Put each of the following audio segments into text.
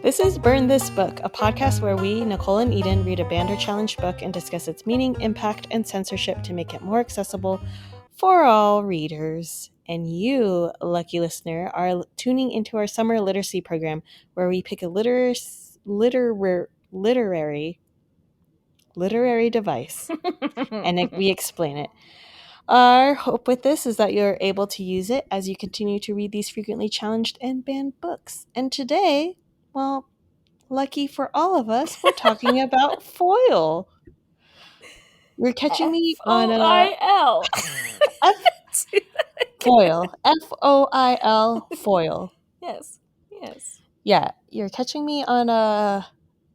This is Burn This Book, a podcast where we, Nicole and Eden, read a banned or challenged book and discuss its meaning, impact, and censorship to make it more accessible for all readers. And you, lucky listener, are tuning into our summer literacy program where we pick a literary device and we explain it. Our hope with this is that you're able to use it as you continue to read these frequently challenged and banned books. And today, well, lucky for all of us, we're talking about foil. You're catching me on a F-O-I-L. foil. F-O-I-L, foil. Yes. Yeah, you're catching me on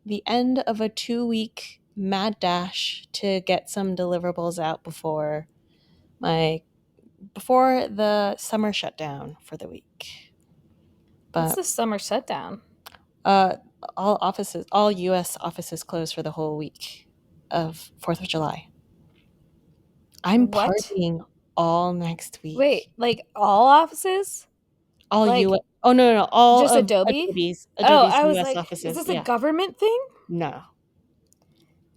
the end of a 2-week mad dash to get some deliverables out before the summer shutdown for the week. What's the summer shutdown? All U.S. offices closed for the whole week of 4th of July. I'm partying all next week. Wait, like all offices? All like, U.S. Oh, no. All just of Adobe? Adobe's I was US like, offices. is this a government thing? No.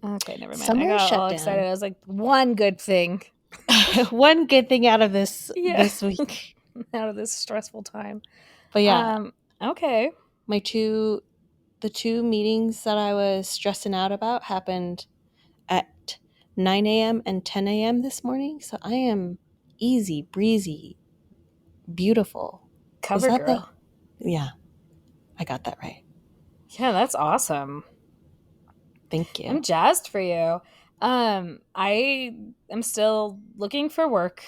Okay, never mind. Summer I got shutdown. all excited. I was like, one good thing. One good thing out of this week. Out of this stressful time. But yeah. Okay. The two meetings that I was stressing out about happened at 9 a.m. and 10 a.m. this morning. So I am easy, breezy, beautiful. Cover girl. Yeah, I got that right. Yeah, that's awesome. Thank you. I'm jazzed for you. I am still looking for work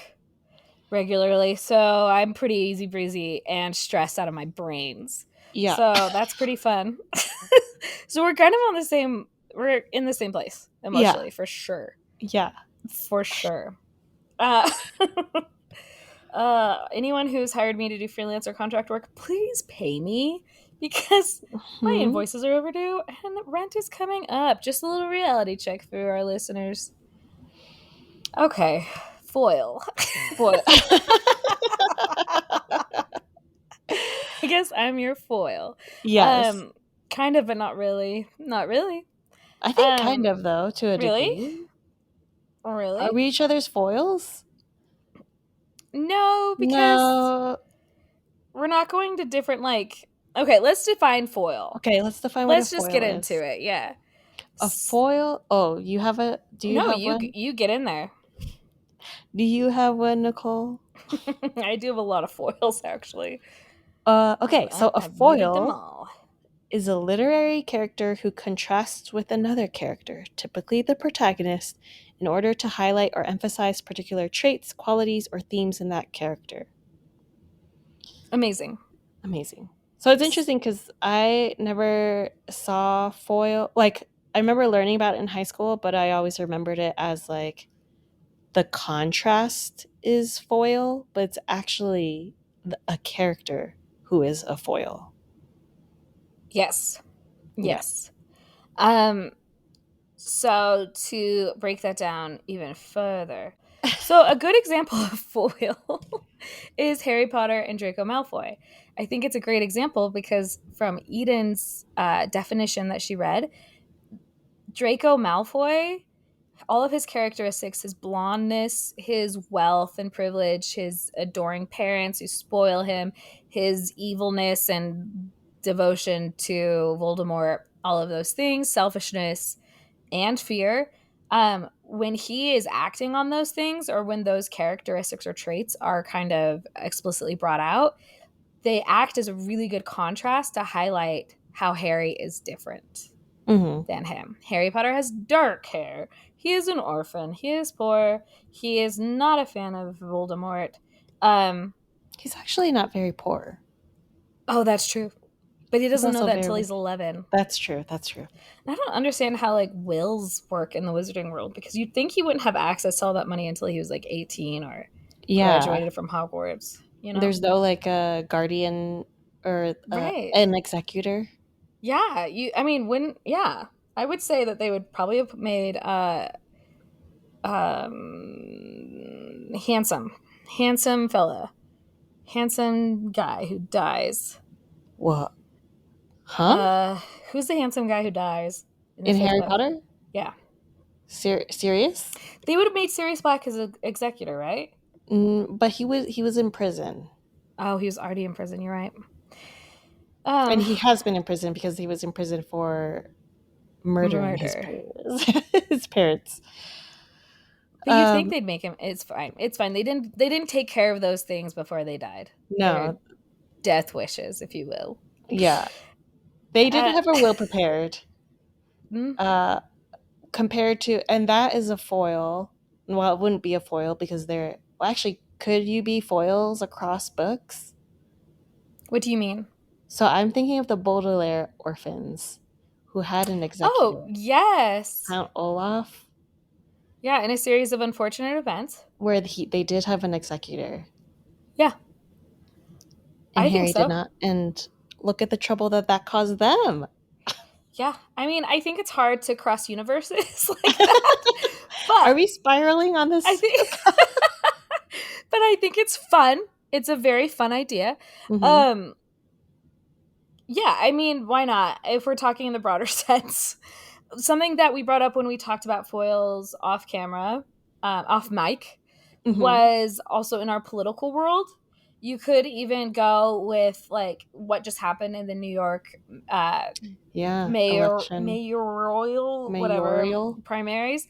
regularly, so I'm pretty easy breezy and stressed out of my brains. Yeah. So that's pretty fun. So we're kind of we're in the same place emotionally, for sure. Yeah. For sure. Anyone who's hired me to do freelance or contract work, please pay me because my invoices are overdue and rent is coming up. Just a little reality check for our listeners. Okay, foil. I guess I'm your foil. Yes. Kind of, but not really. Not really. I think kind of, though, to a degree. Really? Are we each other's foils? No, because we're not going to different, okay, let's define foil. Okay, let's define what a foil is. Let's just get into it, yeah. A foil? Oh, you have a... Do you have one? You get in there. Do you have one, Nicole? I do have a lot of foils, actually. Okay, so a foil is a literary character who contrasts with another character, typically the protagonist, in order to highlight or emphasize particular traits, qualities, or themes in that character. Amazing. So it's interesting because I never saw foil. Like, I remember learning about it in high school, but I always remembered it as, like, the contrast is foil, but it's actually a character who is a foil. Yes. So to break that down even further, so a good example of foil is Harry Potter and Draco Malfoy. I think it's a great example because from Eden's definition that she read, Draco Malfoy, all of his characteristics, his blondness, his wealth and privilege, his adoring parents who spoil him, his evilness and devotion to Voldemort, all of those things, selfishness and fear, when he is acting on those things or when those characteristics or traits are kind of explicitly brought out, they act as a really good contrast to highlight how Harry is different than him. Harry Potter has dark hair. He is an orphan. He is poor. He is not a fan of Voldemort. He's actually not very poor. Oh, that's true. But he doesn't know that until he's 11. That's true. I don't understand how, wills work in the wizarding world, because you'd think he wouldn't have access to all that money until he was, 18 or graduated from Hogwarts. You know? There's no, a guardian or an executor. Yeah. I would say that they would probably have made handsome fella. Handsome guy who dies. What? Huh? Uh, who's the handsome guy who dies in the In fifth Harry book? Potter? Yeah. Serious? They would have made Sirius Black his executor, right? But he was in prison. Oh, he was already in prison. You're right. And Um, he has been in prison because he was in prison for murdering his murder. parents. His parents. But you'd think Um, they'd make him. It's fine. It's fine. They didn't take care of those things before they died. Their no, death wishes, if you will. yeah. They didn't Uh, have a will prepared. mm, Uh, Compared to, and that is a foil. Well, it wouldn't be a foil because they're, well, actually, could you be foils across books? what do you mean? So I'm thinking of the Baudelaire orphans who had an Oh, executor, yes. Count Olaf, Yeah, in a series of unfortunate events. where they did have an executor, Yeah, and I think Harry did so. not. And look at the trouble that caused them. Yeah, I mean, I think it's hard to cross universes like that, Are but we spiraling on I this? think, but I think it's fun. It's a very fun idea. Mm-hmm. Um, yeah, I mean, why not? If we're talking in the broader sense, something that we brought up when we talked about foils off camera, off mic, Mm-hmm. was also in our political world. You could even go with like what just happened in the New York uh, Yeah, election, mayoral whatever mayoral. primaries.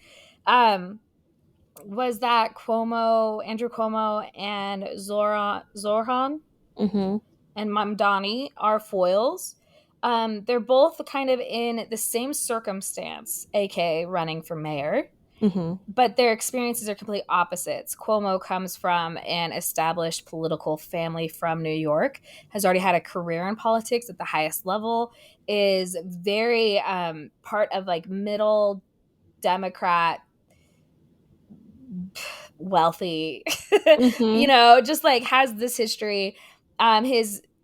Was that Andrew Cuomo, and Zorhan Mm-hmm. and Mamdani are foils. They're both kind of in the same circumstance, aka running for mayor, Mm-hmm. but their experiences are completely opposites. Cuomo comes from an established political family from New York, has already had a career in politics at the highest level, is very part of like middle Democrat, wealthy, Mm-hmm. just like has this history.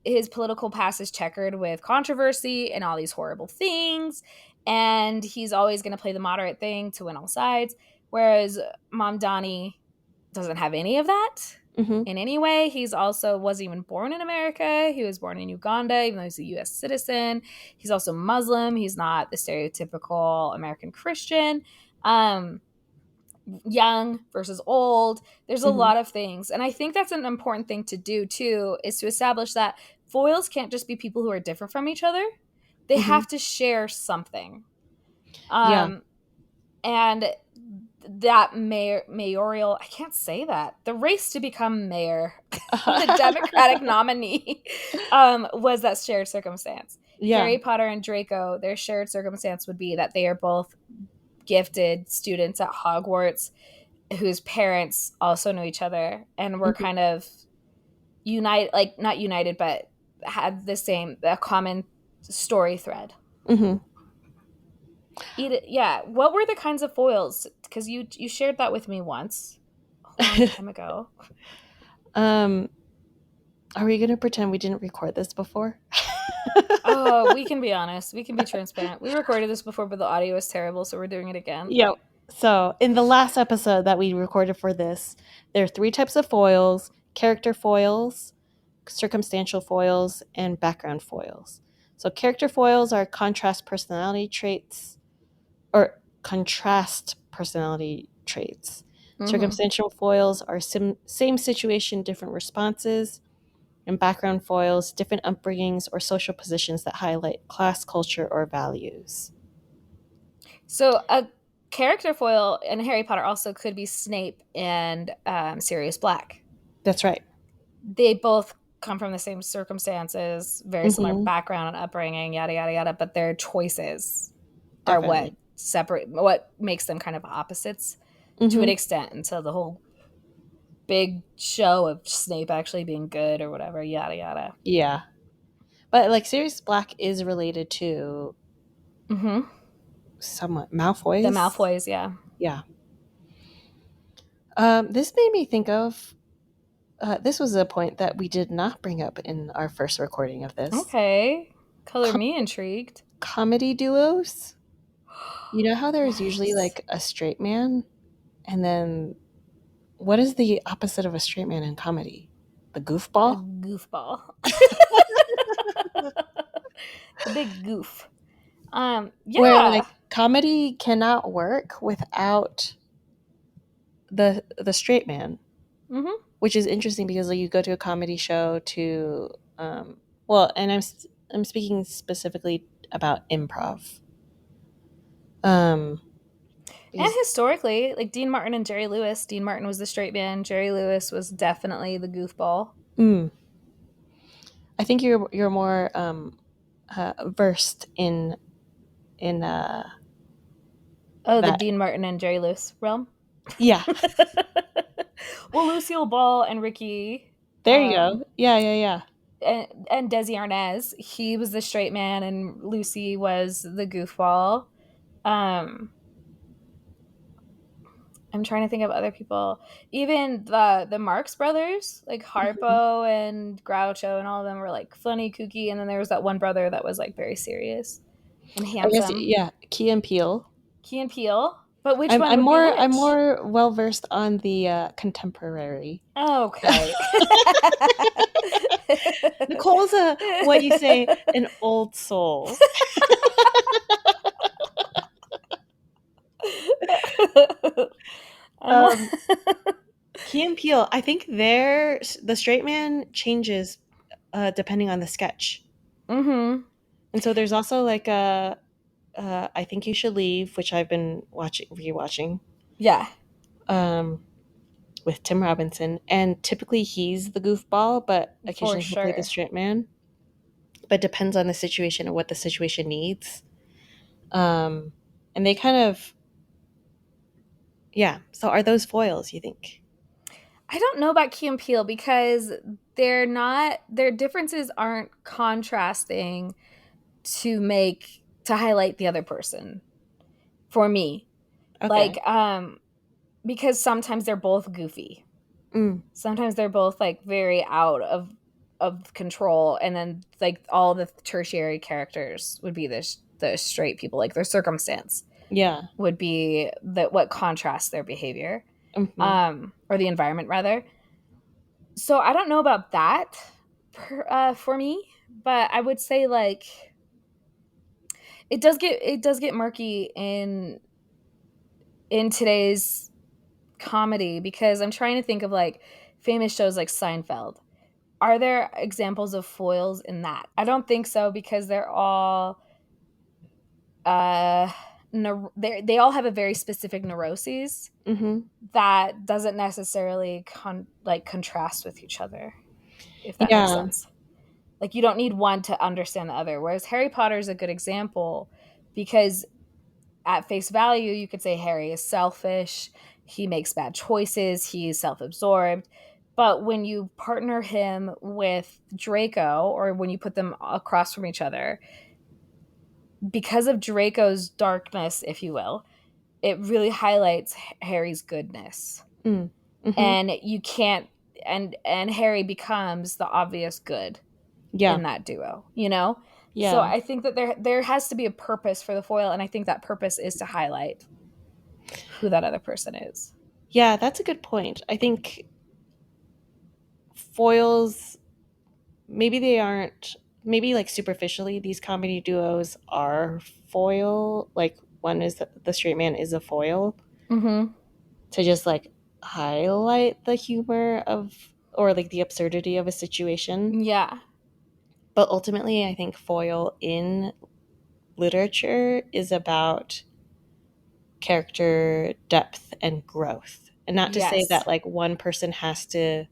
His political past is checkered with controversy and all these horrible things, and he's always going to play the moderate thing to win all sides. Whereas Mamdani doesn't have any of that Mm-hmm. in any way. He's also wasn't even born in America. He was born in Uganda, even though he's a U.S. citizen. He's also Muslim. He's not the stereotypical American Christian. Young versus old. There's a Mm-hmm. lot of things. And I think that's an important thing to do too, is to establish that foils can't just be people who are different from each other. They Mm-hmm. have to share something. Yeah. Um, and that mayoral, I can't say that. The race to become mayor, the Democratic nominee, was that shared circumstance. Yeah. Harry Potter and Draco, their shared circumstance would be that they are both gifted students at Hogwarts whose parents also knew each other and were Mm-hmm. kind of united, like not united, but had a common story thread. Mm-hmm. Yeah. What were the kinds of foils? Because you shared that with me once, a long time ago. um, are we gonna pretend we didn't record this before? Oh, we can be honest. We can be transparent. We recorded this before, but the audio was terrible, so we're doing it again. Yep. So, in the last episode that we recorded for this, there are three types of foils: character foils, circumstantial foils, and background foils. So, character foils are contrast personality traits, or contrast personality traits. Mm-hmm. Circumstantial foils are same situation, different responses. And background foils, different upbringings or social positions that highlight class, culture, or values. So a character foil in Harry Potter also could be Snape and Sirius Black. That's right. They both come from the same circumstances, very similar Mm-hmm. background and upbringing, yada yada yada. But their choices are Definitely. what makes them kind of opposites to an Mm-hmm. extent until the whole big show of Snape actually being good or whatever, yada yada. Yeah. But like Sirius Black is related to Mm-hmm. somewhat The Malfoy's. Malfoys, yeah. Yeah. This made me think of this was a point that we did not bring up in our first recording of this. Okay. Color me intrigued. Comedy duos. You know how there's usually Yes. like a straight man, and then what is the opposite of a straight man in comedy? The A goofball? goofball. The big goof. Where Yeah. like comedy cannot work without the straight man, Mm-hmm. which is interesting because like, you go to a comedy show to well, and I'm speaking specifically about improv. Um, And because historically, like Dean Martin and Jerry Lewis, Dean Martin was the straight man, Jerry Lewis was definitely the goofball. mm, I think you're more versed in Oh, the that. Dean Martin and Jerry Lewis realm. Yeah, Well, Lucille Ball and Ricky, there you go. Yeah, yeah, yeah. and Desi Arnaz, he was the straight man, and Lucy was the goofball. Um, I'm trying to think of other people. Even the Marx Brothers, like Mhm. Harpo and Groucho, and all of them were like funny, kooky. And then there was that one brother that was like very serious and I guess handsome, yeah, Key and Peele. Key and Peele. But which I'm one I'm would be more I'm which? more well versed on the contemporary. Okay. Nicole's a what you say an old soul. I'm Um, Key and Peele. I think the straight man changes depending on the sketch, mm-hmm. and so there's also like a I think you should leave, which I've been watching rewatching Yeah, um, with Tim Robinson, and typically he's the goofball, but for occasionally he'll play the sure. straight man. But depends on the situation and what the situation needs. Um, and they kind of yeah. So are those foils? You think? I don't know about Key and Peele because their differences aren't contrasting to highlight the other person for me. Okay. Like because sometimes they're both goofy. Mm, Sometimes they're both like very out of control, and then like all the tertiary characters would be the straight people, like their circumstance yeah. would be that what contrasts their behavior, Hmm. or the environment rather. So I don't know about that for me, but I would say like it does get murky in today's comedy because I'm trying to think of like famous shows like Seinfeld. Are there examples of foils in that? I don't think so because they're all uh they all have a very specific neuroses Hmm. that doesn't necessarily contrast with each other, if that makes Yeah. sense. Like you don't need one to understand the other. Whereas Harry Potter is a good example because at face value, you could say Harry is selfish, he makes bad choices, he's self-absorbed. But when you partner him with Draco, or when you put them across from each other, because of Draco's darkness, if you will, it really highlights Harry's goodness. Mm. Hmm. And you can't and Harry becomes the obvious good Yeah. in that duo, you know? So Yeah. I think that there has to be a purpose for the foil, and I think that purpose is to highlight who that other person is. Yeah. That's a good point. I think foils maybe they aren't maybe like superficially these comedy duos are foil like one is the straight man is a foil Mm-hmm. to just like highlight the humor of or like the absurdity of a situation, Yeah. but ultimately I think foil in literature is about character depth and growth, and not to say Yes. that like one person has to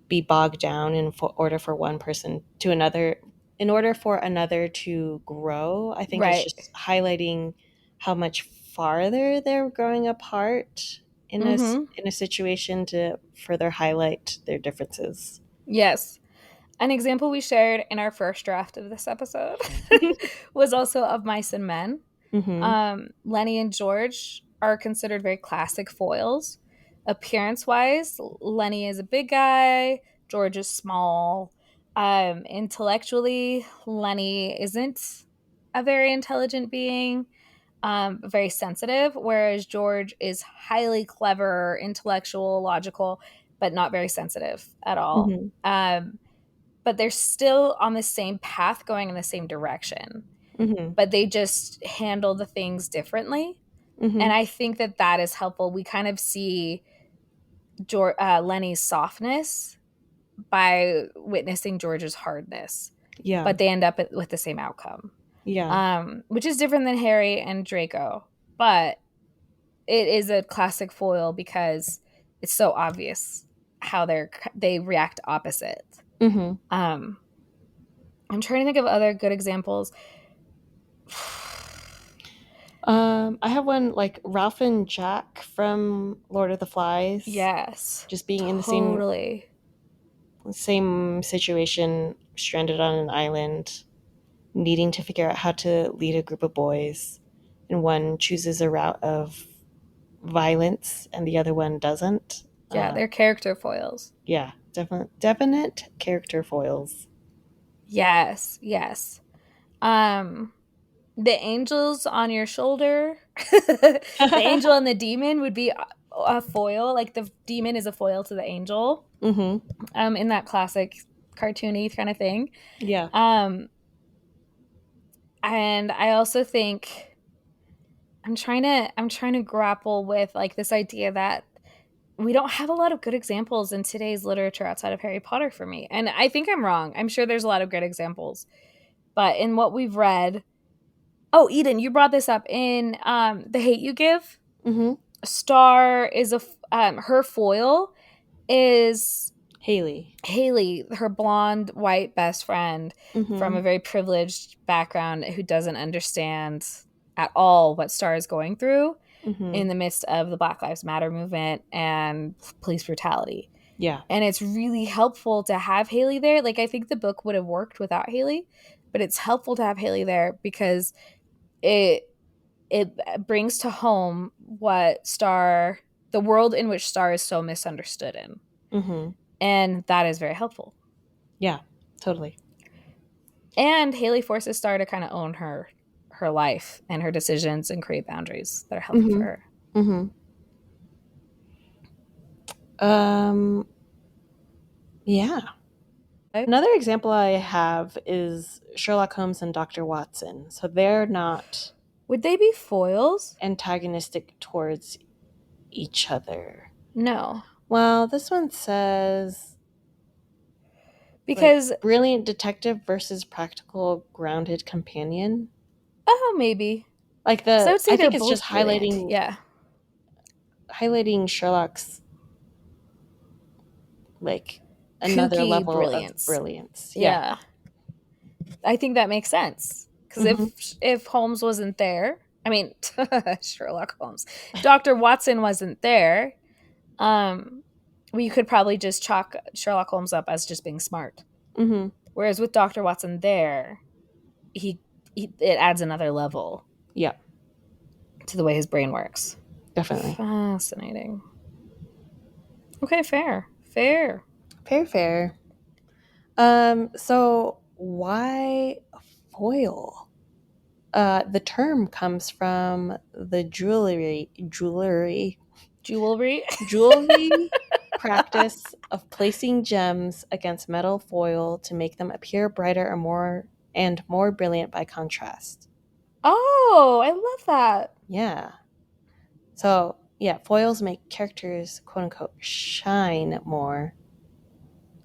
be bogged down in order for one person to another in order for another to grow. I think it's Right. just highlighting how much farther they're growing apart Mm-hmm. in a situation to further highlight their differences. Yes. An example we shared in our first draft of this episode was also of Mice and Men. Hmm. Lenny and George are considered very classic foils. Appearance wise, Lenny is a big guy, George is small. Intellectually, Lenny isn't a very intelligent being, very sensitive, whereas George is highly clever, intellectual, logical, but not very sensitive at all. Hmm. but they're still on the same path going in the same direction. Mm-hmm. But they just handle the things differently. Mm-hmm. And I think that that is helpful. We kind of see Lenny's softness by witnessing George's hardness, Yeah. but they end up with the same outcome. Yeah. Which is different than Harry and Draco, but it is a classic foil because it's so obvious how they react opposite. Mm-hmm. I'm trying to think of other good examples. I have one like Ralph and Jack from Lord of the Flies. Yes, Just being in the same situation, stranded on an island, needing to figure out how to lead a group of boys, and one chooses a route of violence and the other one doesn't. Yeah, they're character foils. Yeah, definite character foils. Yes, yes. The angels on your shoulder, the angel and the demon would be a foil. Like the demon is a foil to the angel. Mm-hmm. In that classic cartoony kind of thing. Yeah. And I also think I'm trying to grapple with like this idea that we don't have a lot of good examples in today's literature outside of Harry Potter for me. And I think I'm wrong. I'm sure there's a lot of good examples. But in what we've read, oh, Eden, you brought this up in The Hate U Give. Mm-hmm. Star is her foil is Haley, her blonde white best friend mm-hmm. from a very privileged background who doesn't understand at all what Star is going through in the midst of the Black Lives Matter movement and police brutality. Yeah. And it's really helpful to have Haley there. Like, I think the book would have worked without Haley, but it's helpful to have Haley there because it brings to home what the world in which Star is so misunderstood in. Mm-hmm. And that is very helpful. Yeah, totally. And Haley forces Star to kind of own her life and her decisions and create boundaries that are helpful mm-hmm. for her. Mm-hmm. Yeah. Another example I have is Sherlock Holmes and Dr. Watson. So they're not... Would they be foils? Antagonistic towards each other. No. Well, this one says... Because... Like, brilliant detective versus practical, grounded companion. Oh, maybe. Like I would say I think it's both just highlighting... Yeah. Highlighting Sherlock's... Like... another kooky level brilliance. Of brilliance. Yeah. I think that makes sense. Because if Holmes wasn't there, I mean, Sherlock Holmes, Dr. Watson wasn't there, we could probably just chalk Sherlock Holmes up as just being smart. Mm-hmm. Whereas with Dr. Watson there, it adds another level. Yeah. To the way his brain works. Definitely. Fascinating. Okay, fair. So why foil? The term comes from the jewelry practice of placing gems against metal foil to make them appear brighter and more brilliant by contrast. Oh, I love that. Yeah. So, yeah, foils make characters, quote unquote, shine more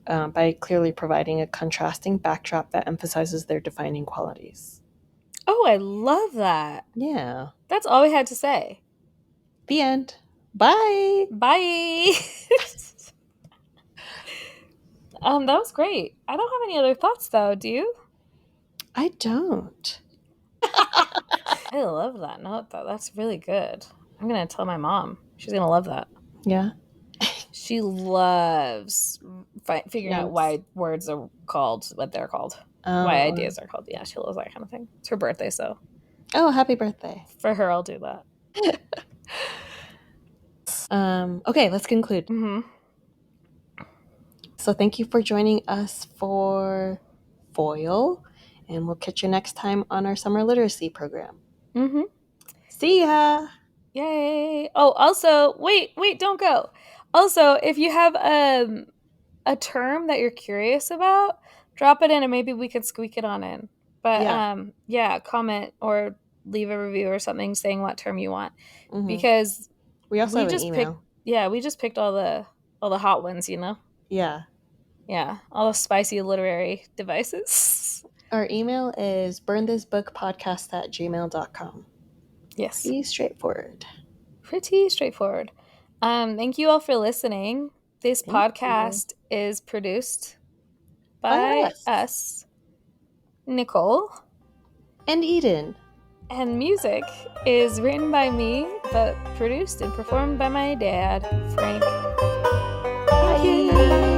by clearly providing a contrasting backdrop that emphasizes their defining qualities. Oh, I love that. Yeah. That's all we had to say. The end. Bye. Bye. That was great. I don't have any other thoughts, though. Do you? I don't. I love that note, though. That's really good. I'm going to tell my mom. She's going to love that. Yeah. She loves figuring out why words are called what they're called. Why ideas are called. Yeah, she loves that kind of thing. It's her birthday, so. Oh, happy birthday. For her, I'll do that. Okay, let's conclude. Mm-hmm. So thank you for joining us for Foil, and we'll catch you next time on our summer literacy program. Mm-hmm. See ya! Yay! Oh, also, wait, don't go. Also, if you have a term that you're curious about, drop it in and maybe we could squeak it on in. But Yeah. Comment or leave a review or something saying what term you want. Mhm. Because We also have an email. we just picked all the hot ones, you know? Yeah. Yeah, all the spicy literary devices. Our email is burnthisbookpodcast@gmail.com. Yes. Pretty straightforward. Pretty straightforward. Thank you all for listening. This podcast is produced by us, Nicole, and Eden. And music is written by me, but produced and performed by my dad, Frank. Bye.